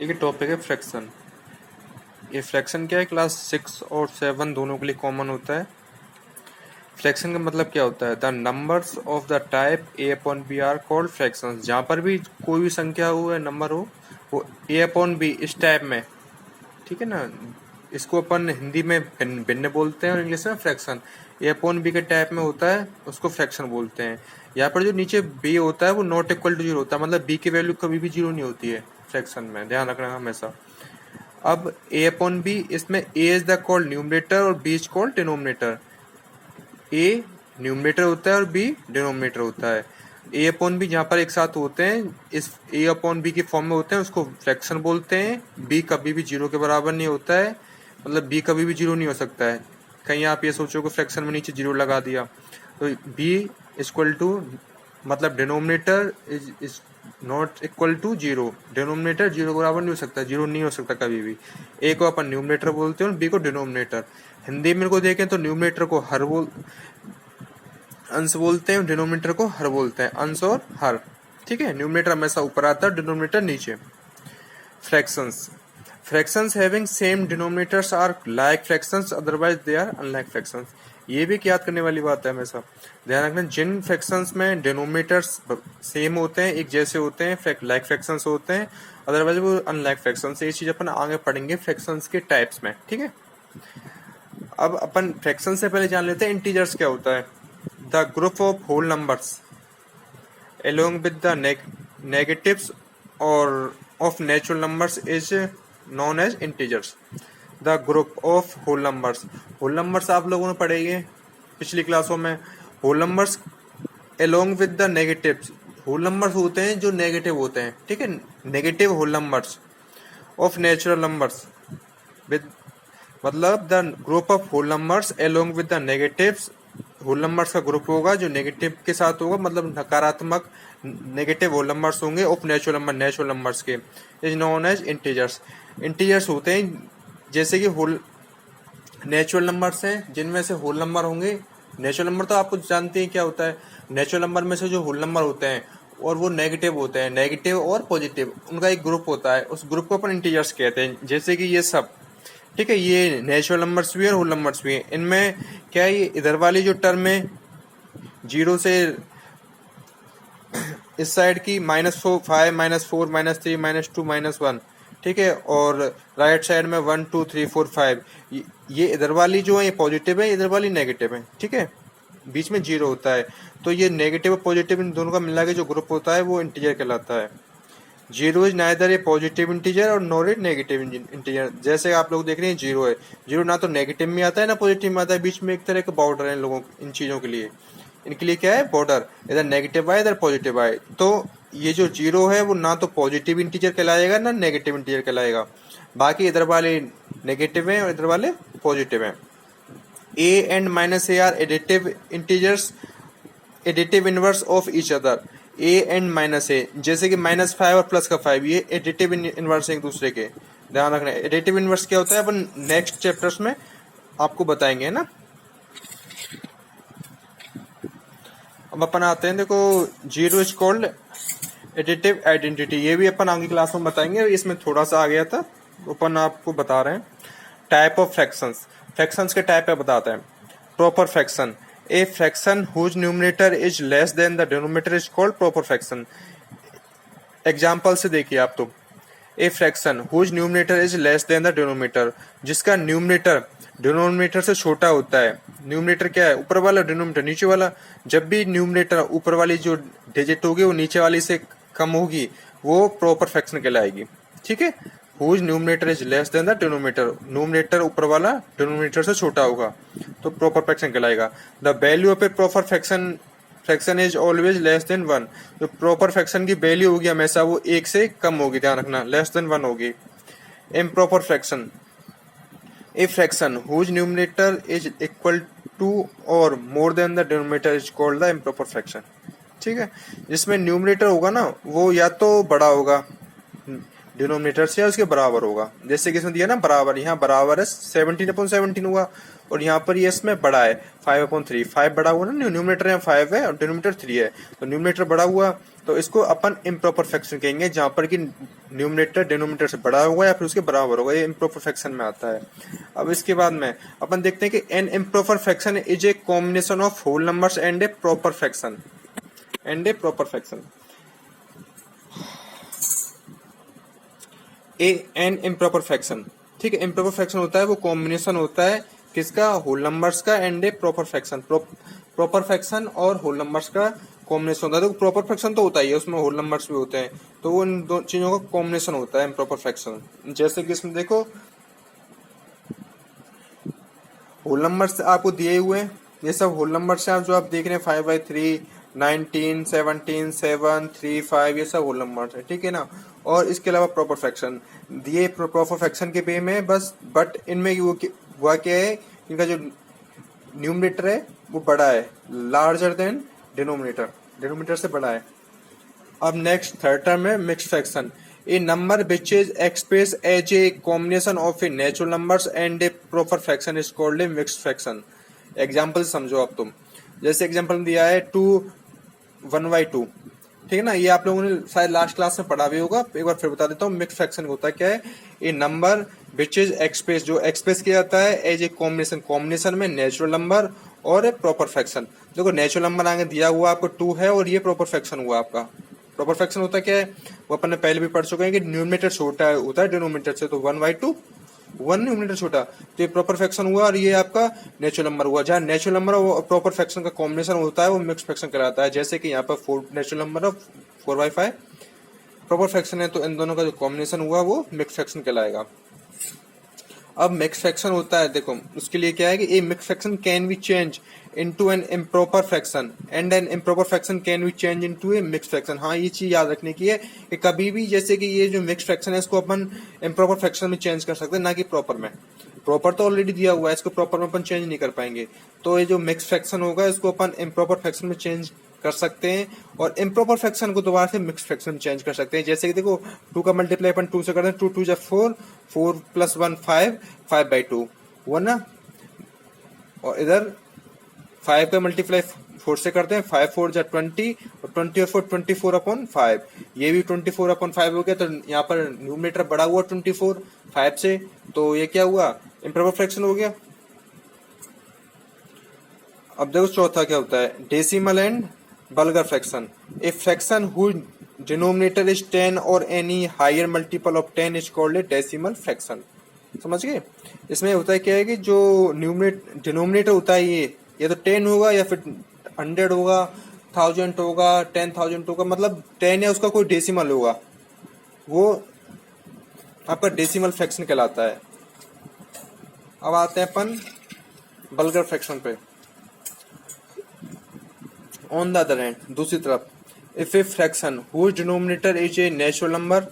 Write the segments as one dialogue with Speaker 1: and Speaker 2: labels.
Speaker 1: एक टॉपिक है फ्रैक्शन। ये फ्रैक्शन क्या है, क्लास 6 और 7 दोनों के लिए कॉमन होता है। फ्रैक्शन का मतलब क्या होता है, the numbers of the type A upon B are called fractions. जहाँ पर भी कोई भी संख्या हो या नंबर हो, वो ए अपॉन बी इस टाइप में, ठीक है ना, इसको अपन हिंदी में भिन्न बोलते हैं और इंग्लिश में फ्रैक्शन। ए अपॉन बी के टाइप में होता है, उसको फ्रैक्शन बोलते हैं। यहाँ पर जो नीचे बी होता है वो नॉट इक्वल टू जीरो होता है, मतलब बी की वैल्यू कभी भी जीरो नहीं होती है फ्रैक्शन में, ध्यान रखना हमेशा। अब ए अपॉन बी, इसमें A is the called numerator और B is called denominator. A numerator होता है और बी डिनोमिनेटर होता है। ए अपॉन बी जहाँ पर एक साथ होते हैं, इस ए अपॉन बी की फॉर्म में होते हैं, उसको फ्रैक्शन बोलते हैं। बी कभी भी जीरो के बराबर नहीं होता है, मतलब बी कभी भी जीरो नहीं हो सकता है। कहीं आप ये सोचो कि फ्रैक्शन में नीचे जीरो लगा दिया, तो बी इक्वल टू, मतलब denominator is not equal to zero. Denominator zero के बराबर नहीं हो सकता, जीरो नहीं हो सकता कभी भी। ए को अपन न्यूमरेटर बोलते हैं और बी को डिनोमिनेटर। हिंदी में को देखें तो न्यूमरेटर को अंश बोलते हैं, डिनोमिनेटर को हर बोलते हैं, अंश और हर। ठीक है, न्यूमरेटर हमेशा ऊपर आता है, डिनोमिनेटर नीचे। Fractions, fractions having same denominators are like fractions, otherwise they are unlike fractions. ये भी याद करने वाली बात है हमेशा, ध्यान रखना। जिन फ्रैक्शंस में डिनोमिनेटर्स सेम होते हैं, एक जैसे होते हैं, लाइक फ्रैक्शंस होते हैं, अदरवाइज वो अनलाइक फ्रैक्शंस। ये चीज अपन आगे पढ़ेंगे फ्रैक्शंस के टाइप्स में, ठीक है। अब अपन फ्रैक्शन से पहले जान लेते हैं इंटीजर्स क्या होता है। The group of whole numbers along with the negatives or of natural numbers is known as integers. The group of whole numbers, whole numbers आप लोगों ने पढ़े पिछली क्लासों में। whole numbers along with the negatives, whole numbers होते हैं जो नेगेटिव होते हैं, ठीक है। Negative whole numbers of natural numbers with, मतलब the group of whole numbers along with the negatives, whole numbers का ग्रुप होगा जो नेगेटिव के साथ होगा, मतलब नकारात्मक नेगेटिव होल नंबर्स होंगे ऑफ नेचुरल नंबर्स के, is known as integers. Integers होते हैं जैसे कि होल नेचुरल नंबर्स हैं जिनमें से होल नंबर होंगे। नेचुरल नंबर तो आपको जानते हैं क्या होता है। नेचुरल नंबर में से जो होल नंबर होते हैं और वो नेगेटिव होते हैं, नेगेटिव और पॉजिटिव, उनका एक ग्रुप होता है, उस ग्रुप को अपन इंटीजर्स कहते हैं। जैसे कि ये सब, ठीक है, ये नेचुरल नंबर्स भी है और होल नंबर्स भी है। इनमें क्या है, ये इधर वाली जो टर्म है जीरो से इस साइड की -4, -5, -4, -3, -2, -1, ठीक है, और राइट साइड में 1, 2, 3, 4, 5, ये इधर वाली जो है ये पॉजिटिव है, इधर वाली नेगेटिव है, ठीक है, बीच में जीरो होता है। तो ये नेगेटिव और पॉजिटिव इन दोनों का मिला के जो ग्रुप होता है वो इंटीजर कहलाता है। Zero is neither A positive integer और नॉर ए नेगेटिव इंटीजर। जैसे आप लोग देख रहे हैं जीरो है, जीरो ना तो नेगेटिव में आता है ना पॉजिटिव में आता है, बीच में एक तरह का बॉर्डर है इन लोगों, इन चीजों के लिए, इनके लिए क्या है, बॉर्डर, इधर नेगेटिव आए इधर पॉजिटिव आए। तो ये जो जीरो है वो ना तो पॉजिटिव इंटीजर कहलाएगा ना नेगेटिव इंटीजर कहलाएगा। बाकी इधर वाले नेगेटिव है और इधर वाले पॉजिटिव है। A and -a are additive integers, additive inverse of each other. A and -a, जैसे कि -5 और प्लस का 5, ये एडिटिव इनवर्स एक दूसरे के, ध्यान रखना। एडिटिव इनवर्स क्या होता है अपन नेक्स्ट चैप्टर्स में आपको बताएंगे, है ना। अब अपन आते हैं, देखो, zero is called additive identity. ये भी अपन आगे क्लास में बताएंगे, इसमें थोड़ा सा आ गया था, अपन आपको बता रहे हैं। टाइप ऑफ फ्रैक्शंस, फ्रैक्शंस के टाइप पे बताते हैं। Proper fraction, a fraction whose numerator is less than the denominator is called proper fraction. Example से देखिए आप, तो a fraction whose numerator is less than the denominator, जिसका न्यूमरेटर डिनोमिनेटर से छोटा होता है। न्यूमरेटर क्या है, ऊपर वाला, डिनोमिनेटर नीचे वाला। जब भी न्यूमरेटर ऊपर वाली जो डिजिट होगी वो नीचे वाली से कम होगी, वो प्रॉपर फ्रैक्शन कहलाएगी, ठीक है। Whose numerator is less than the denominator, numerator ऊपर वाला डिनोमिनेटर से छोटा होगा तो प्रॉपर फ्रैक्शन कहलाएगा। The value of a proper fraction is always less than 1, जो प्रॉपर फ्रैक्शन की वैल्यू होगी हमेशा वो 1 से कम होगी, ध्यान रखना, लेस देन 1 होगी। Improper fraction, a fraction whose numerator is equal to और more than the denominator is called the improper fraction, ठीक है। जिसमें न्यूमरेटर होगा ना वो या तो बड़ा होगा डिनोमिनेटर से या उसके बराबर होगा। जैसे कि इसमें दिया ना बराबर, यहाँ बराबर है 17/17 हुआ, और यहाँ पर ये इसमें बड़ा है 5/3, 5 बड़ा हुआ ना, न्यूमरेटर में 5 है और डिनोमिनेटर 3 है, तो न्यूमरेटर बड़ा हुआ तो इसको अपन इम्प्रॉपर फ्रैक्शन कहेंगे, जहाँ पर कि न्यूमरेटर डिनोमिनेटर से बड़ा होगा या फिर उसके बराबर होगा, ये इम्प्रॉपर फ्रैक्शन में आता है। अब इसके बाद में अपन देखते हैं कि an improper fraction is a combination of whole numbers and a proper fraction. An improper fraction, ठीक है, इम्प्रॉपर फ्रैक्शन होता है वो कॉम्बिनेशन होता है किसका, होल नंबर्स का and a proper fraction. Proper fraction और होल नंबर्स का कॉम्बिनेशन होता है। तो प्रॉपर फ्रैक्शन तो होता ही है, उसमें होल नंबर्स भी होते हैं, तो वो इन दो चीजों का कॉम्बिनेशन होता है इम्प्रॉपर फ्रैक्शन। जैसे कि इसमें देखो होल नंबर्स आपको दिए हुए हैं, ये सब होल नंबर्स हैं जो आप देख रहे हैं 5/3, 19, 17, 7, 3, 5, ये सब होल नंबर्स है, ठीक है ना। और इसके अलावा प्रॉपर फ्रैक्शन दिए प्रॉपर फ्रैक्शन के वे में बस, बट इनमें हुआ क्या है, इनका जो न्यूमरेटर है वो बड़ा है, लार्जर देन डिनोमिनेटर, डिनोमिनेटर से बड़ा है। अब नेक्स्ट थर्ड टर्म है mixed fraction. A number which is express as a combination of a natural numbers and a proper fraction is called a mixed fraction. Example समझो अब तुम, जैसे example दिया है 1/2, ठीक है ना, ये आप लोगों ने शायद लास्ट क्लास में पढ़ा भी होगा, एक बार फिर बता देता हूँ। मिक्स्ड फ्रैक्शन होता है क्या है, ए नंबर विच इज एक्सप्रेस, जो एक्सप्रेस किया जाता है एज ए कॉम्बिनेशन, कॉम्बिनेशन में नेचुरल नंबर और ए प्रॉपर फ्रैक्शन। देखो नेचुरल नंबर आगे दिया हुआ आपको 2 है और ये प्रॉपर फ्रैक्शन हुआ आपका। प्रॉपर फ्रैक्शन होता क्या है, वो अपन ने पहले भी पढ़ चुके हैं कि न्यूमरेटर छोटा होता है डिनोमिनेटर से, तो 1/2, 1 न्यूमरेटर छोटा, तो ये प्रॉपर फ्रैक्शन हुआ और ये आपका नेचुरल नंबर हुआ। जहाँ नेचुरल नंबर और प्रॉपर फ्रैक्शन का कॉम्बिनेशन होता है वो मिक्स्ड फ्रैक्शन कहलाता है। जैसे कि यहाँ पर 4 नेचुरल नंबर और 4/5 प्रॉपर फ्रैक्शन है, तो इन दोनों का जो कॉम्बिनेशन हुआ वो मिक्स्ड फ्रैक्शन कहलाएगा। अब मिक्स फ्रैक्शन होता है, देखो उसके लिए क्या है कि a mix fraction can be change into an improper fraction and an improper fraction can be change into a mix fraction. हाँ, ये चीज याद रखने की है कि कभी भी जैसे कि ये जो मिक्स फ्रैक्शन है इसको अपन इम्प्रॉपर फ्रैक्शन में चेंज कर सकते हैं, ना कि प्रॉपर में। प्रॉपर तो ऑलरेडी दिया हुआ है, इसको प्रॉपर में अपन चेंज नहीं कर पाएंगे, तो ये जो मिक्स फ्रैक्शन होगा इसको अपन इम्प्रॉपर फ्रैक्शन में चेंज कर सकते हैं और इम्प्रॉपर फ्रैक्शन को दोबारा से मिक्स फ्रैक्शन में चेंज कर सकते हैं। जैसे कि देखो 2 का मल्टीप्लाई अपन 2 से करते हैं, 2 2 जा 4, 4 + 1 5, 5/2 हुआ ना, और इधर 5 का मल्टीप्लाई 4 से करते हैं, 5 4 जा 20 और 20 और 4 24/5, ये भी 24/5 हो गया, तो यहाँ पर न्यूमरेटर बड़ा हुआ 24 5 से, तो ये क्या हुआ, इम्प्रॉपर फ्रैक्शन हो गया। अब देखो चौथा क्या होता है, decimal and vulgar fraction. A fraction whose denominator is 10 और any higher multiple of 10 is called a decimal fraction. समझ गए, इसमें होता है क्या है कि जो डिनोमिनेटर होता है ये तो 10 होगा या फिर 100 होगा, 1000 होगा, 10,000 होगा, मतलब 10 है उसका कोई डेसिमल होगा, वो आपका डेसिमल फ्रैक्शन कहलाता है। अब आते हैं अपन बल्गर फ्रैक्शन पे। ऑन द अदर हैंड, दूसरी तरफ, if a fraction whose denominator is a natural number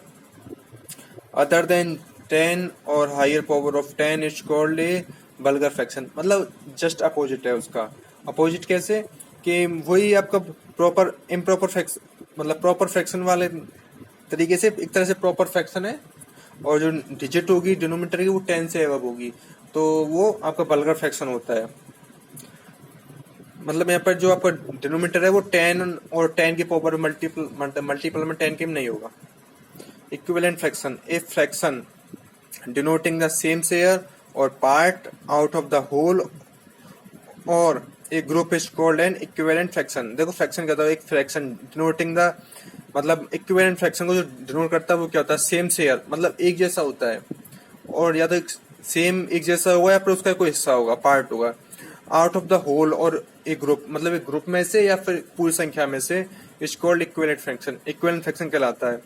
Speaker 1: other than 10 और higher power of 10 is called a vulgar fraction. मतलब जस्ट अपोजिट है उसका। अपोजिट कैसे कि वही आपका प्रॉपर इम्प्रॉपर फ्रैक्शन, मतलब प्रॉपर फ्रैक्शन वाले तरीके से एक तरह से प्रॉपर फ्रैक्शन है और जो डिजिट होगी डिनोमिनेटर की वो 10 से एबव होगी, तो वो आपका बल्गर फ्रैक्शन होता है। मतलब यहाँ पर जो आपका डिनोमिनेटर है वो 10 और 10 की पावर मल्टीपल में 10 के नहीं होगा। Equivalent fraction, a fraction denoting the same share और part out of the whole और a group is called an equivalent fraction. देखो फ्रैक्शन क्या होता है, एक फ्रैक्शन डिनोटिंग द, मतलब इक्विवेलेंट फ्रैक्शन को जो डिनोट करता है वो क्या होता है, सेम शेयर, मतलब एक जैसा होता है, और या तो सेम एक जैसा होगा या फिर उसका कोई हिस्सा होगा, पार्ट होगा, आउट ऑफ द होल और एक ग्रुप, मतलब एक ग्रुप में से या फिर पूरी संख्या में से, is called equivalent fraction. Equivalent fraction कहलाता है।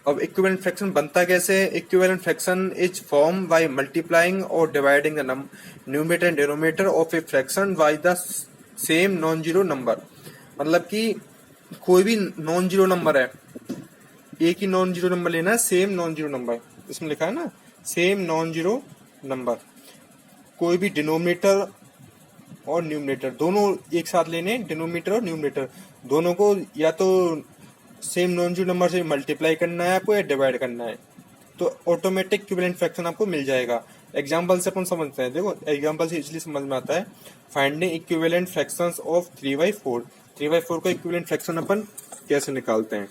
Speaker 1: अब इक्विवेलेंट फ्रैक्शन बनता कैसे है, equivalent fraction is form by multiplying और dividing the numerator and denominator of a fraction by the same non zero number. मतलब कि कोई भी नॉन जीरो नंबर है, एक ही नॉन जीरो नंबर लेना है, सेम नॉन जीरो नंबर, इसमें लिखा है ना सेम नॉन जीरो नंबर, कोई भी डिनोमिनेटर और न्यूमरेटर दोनों एक साथ लेने, डिनोमिनेटर और न्यूमरेटर दोनों को या तो सेम नॉन जीरो नंबर से मल्टीप्लाई करना है आपको या डिवाइड करना है, तो ऑटोमेटिक इक्विवेलेंट फ्रैक्शन आपको मिल जाएगा। एग्जाम्पल से अपन समझते हैं। देखो एग्जाम्पल से इसलिए समझ में आता है। Finding equivalent fractions of 3/4। 3/4 का इक्विवेलेंट फ्रैक्शन अपन कैसे निकालते हैं?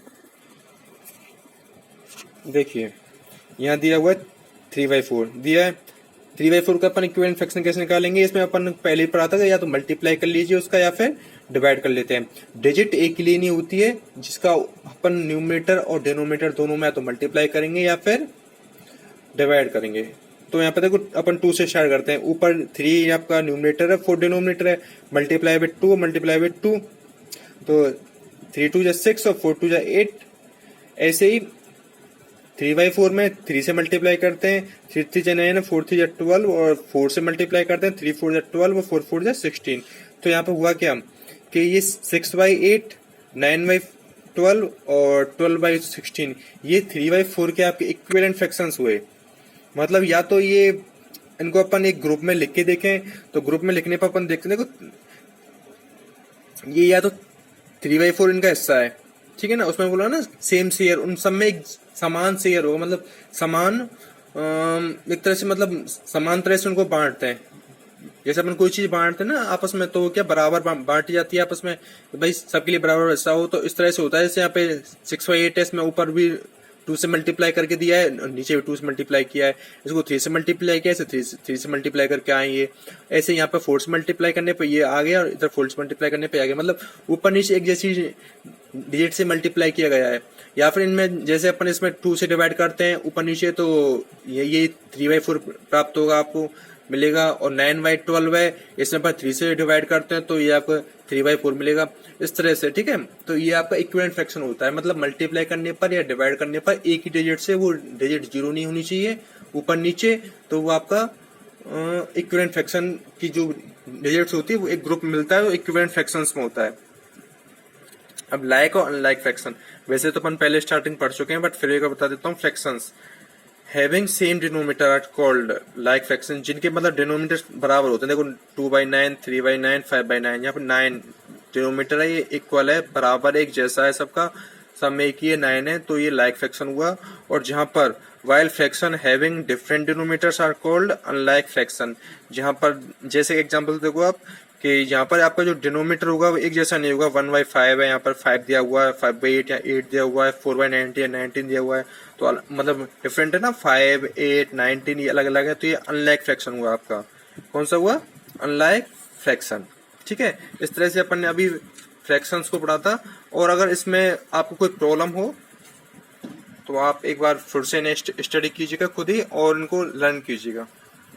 Speaker 1: देखिए यहाँ दिया हुआ है 3/4 दिया है। 3/4 का अपन इक्विवेलेंट फ्रैक्शन कैसे निकालेंगे? इसमें अपन पहले ही पढ़ा था, या तो मल्टीप्लाई कर लीजिए उसका या फिर डिवाइड कर लेते हैं। डिजिट एक ही लेनी होती है जिसका अपन न्यूमरेटर और डिनोमिनेटर दोनों में या तो मल्टीप्लाई करेंगे या फिर डिवाइड करेंगे। तो यहाँ पे देखो अपन 2 से स्टार्ट करते हैं। ऊपर 3 आपका न्यूमरेटर है, 4 डिनोमिनेटर है, मल्टीप्लाई विद 2 मल्टीप्लाई विद 2, तो 3 2 जा 6 और 4 2 जा 8। ऐसे ही 3/4 में 3 से मल्टीप्लाई करते हैं, 3 3 जा 9, 4 3 जा 12 और 4 से मल्टीप्लाई करते हैं, 3 4 जा 12 और 4 4 जा 16। तो यहाँ पे हुआ क्या कि ये 6/8, 9/12 और 12/16 ये 3/4 के आपके इक्विवेलेंट फ्रैक्शंस हुए। मतलब या तो ये इनको अपन एक ग्रुप में लिख के देखें, तो ग्रुप में लिखने पर अपन देखते हैं देखो ये या तो 3/4 इनका हिस्सा है, ठीक है ना, उसमें बोला ना सेम शेयर, उन सब में एक समान शेयर होगा, मतलब समान एक तरह से, मतलब समान तरह से उनको बांटते हैं। जैसे अपन कोई चीज बांटते हैं ना आपस में, तो क्या बराबर बांटी जाती है आपस में, भाई सबके लिए बराबर हिस्सा हो। तो इस तरह से होता है। जैसे यहाँ पे 6/8 है, इसमें ऊपर भी 2 से मल्टीप्लाई करके दिया है, नीचे भी 2 से मल्टीप्लाई किया है, इसको 3 से मल्टीप्लाई किया है, 3 से मल्टीप्लाई करके आए ये। ऐसे यहाँ पे 4 से मल्टीप्लाई करने पे ये आ गया और इधर 4 से मल्टीप्लाई करने पे आ गया। मतलब ऊपर नीचे एक जैसी डिजिट से मल्टीप्लाई किया गया है। या फिर इनमें जैसे अपन इसमें 2 से डिवाइड करते हैं ऊपर नीचे, तो ये 3/4 प्राप्त होगा, आपको मिलेगा। और 9/12 है, इसमें पर 3 से डिवाइड करते हैं तो ये आपको 3/4 मिलेगा। इस तरह से, ठीक है। तो ये आपका इक्विवेलेंट फ्रैक्शन होता है। मतलब मल्टीप्लाई करने पर या डिवाइड करने पर एक ही डिजिट से, वो डिजिट 0 नहीं होनी चाहिए ऊपर नीचे, तो वो आपका इक्विवेलेंट फ्रैक्शन की जो डिजिट्स होती है वो एक ग्रुप में मिलता है, वो इक्विवेलेंट फ्रैक्शंस में होता है। अब लाइक और अनलाइक फ्रैक्शन, वैसे तो अपन पहले स्टार्टिंग पढ़ चुके हैं, बट फिर एक बता देता हूँ। Fractions having same denominator are called like fraction, जिनके मतलब डिनोमिनेटर बराबर होते हैं। देखो 2/9, 3/9, 5/9, यहाँ पे 9 डिनोमिनेटर है, ये इक्वल है, बराबर एक जैसा है सबका, सब में एक ही है, 9 है, तो ये लाइक फ्रैक्शन हुआ। और जहां पर while fraction having different denominators are called unlike fraction, जहां पर जैसे एग्जांपल देखो आप कि यहाँ पर आपका जो डिनोमिनेटर होगा वो एक जैसा नहीं होगा। 1/5 है, यहाँ पर 5 दिया हुआ है, 5/8 या 8 दिया हुआ है, 4/19 या 19 दिया हुआ है, तो मतलब डिफरेंट है ना, 5 8 19 ये अलग अलग है। तो ये अनलाइक फ्रैक्शन हुआ आपका। कौन सा हुआ? अनलाइक फ्रैक्शन, ठीक है। इस तरह से अपन ने अभी फ्रैक्शंस को पढ़ा था। और अगर इसमें आपको कोई प्रॉब्लम हो तो आप एक बार फिर से स्टडी कीजिएगा खुद ही और इनको लर्न कीजिएगा।